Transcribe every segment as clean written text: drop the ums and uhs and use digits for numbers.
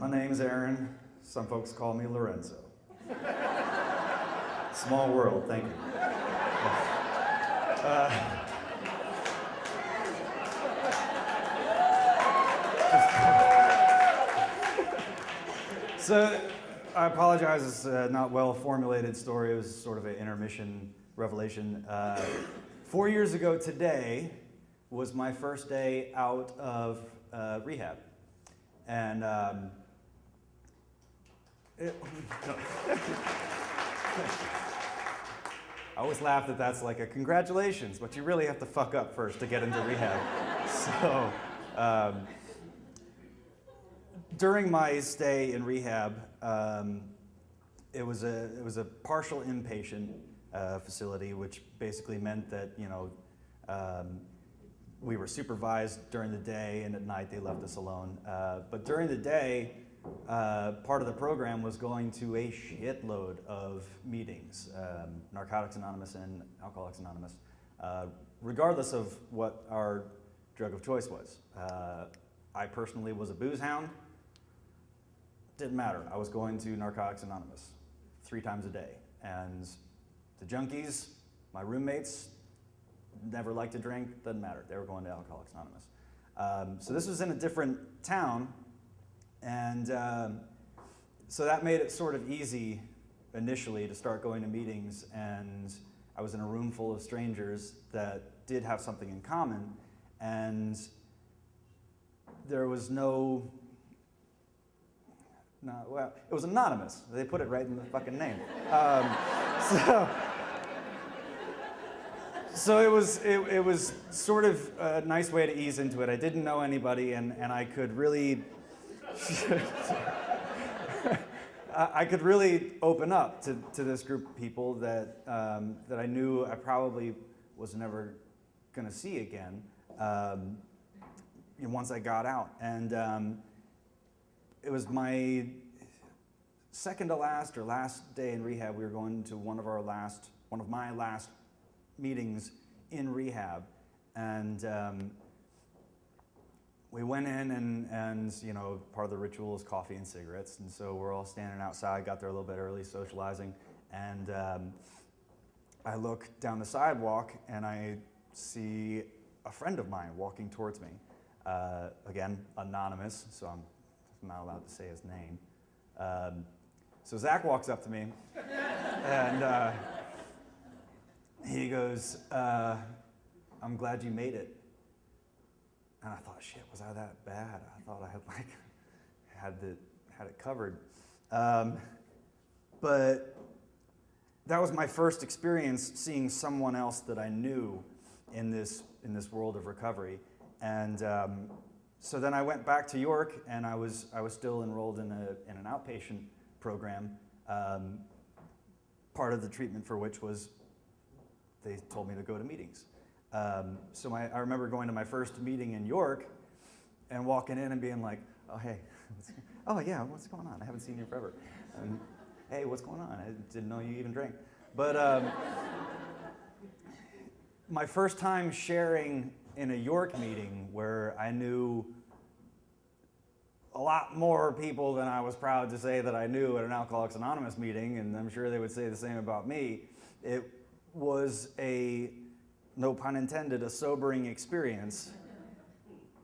My name's Aaron. Some folks call me Lorenzo. Small world, thank you. So I apologize, it's a not well-formulated story. It was sort of an intermission revelation. 4 years ago today was my first day out of rehab. And I always laugh that that's like a congratulations, but you really have to fuck up first to get into rehab. So during my stay in rehab, it was a partial inpatient facility, which basically meant that we were supervised during the day, and at night they left us alone. But during the day, part of the program was going to a shitload of meetings, Narcotics Anonymous and Alcoholics Anonymous, regardless of what our drug of choice was. I personally was a booze hound. Didn't matter. I was going to Narcotics Anonymous 3 times a day. And the junkies, my roommates, never liked to drink, doesn't matter. They were going to Alcoholics Anonymous. So this was in a different town, and so that made it sort of easy initially to start going to meetings, and I was in a room full of strangers that did have something in common, and there was well, it was anonymous. They put it right in the fucking name. So it was sort of a nice way to ease into it. I didn't know anybody, and I could really open up to this group of people that I knew I probably was never going to see again once I got out. And it was my second to last or last day in rehab. We were going to one of my last meetings in rehab, and we went in, and part of the ritual is coffee and cigarettes, and so we're all standing outside, got there a little bit early, socializing, and I look down the sidewalk and I see a friend of mine walking towards me, again, anonymous, so I'm not allowed to say his name. So Zach walks up to me, and he goes, I'm glad you made it. And I thought, shit, was I that bad? I thought I had it covered. But that was my first experience seeing someone else that I knew in this world of recovery. And so then I went back to York, and I was still enrolled in an outpatient program. Part of the treatment for which was they told me to go to meetings. So I remember going to my first meeting in York and walking in and being like, oh, hey, oh, yeah, what's going on? I haven't seen you forever. And, hey, what's going on? I didn't know you even drank. But my first time sharing in a York meeting where I knew a lot more people than I was proud to say that I knew at an Alcoholics Anonymous meeting, and I'm sure they would say the same about me, it was no pun intended, a sobering experience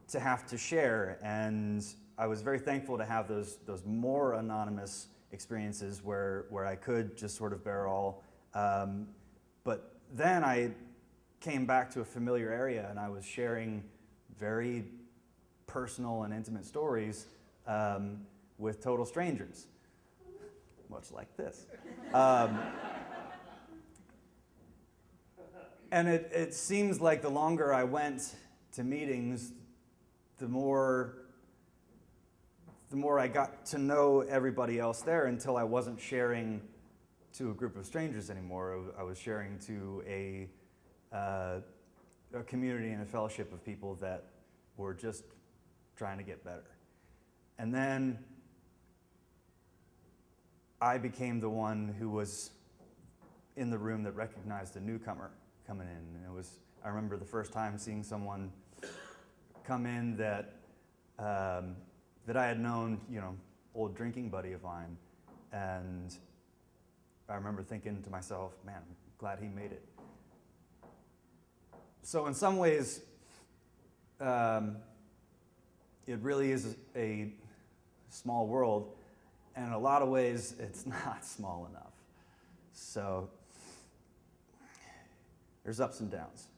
to have to share. And I was very thankful to have those more anonymous experiences where I could just sort of bear all. But then I came back to a familiar area, and I was sharing very personal and intimate stories with total strangers, much like this. And it seems like the longer I went to meetings, the more I got to know everybody else there, until I wasn't sharing to a group of strangers anymore. I was sharing to a community and a fellowship of people that were just trying to get better. And then I became the one who was in the room that recognized a newcomer coming in. And I remember the first time seeing someone come in that I had known, old drinking buddy of mine, and I remember thinking to myself, man, I'm glad he made it. So in some ways, it really is a small world, and in a lot of ways, it's not small enough. So there's ups and downs.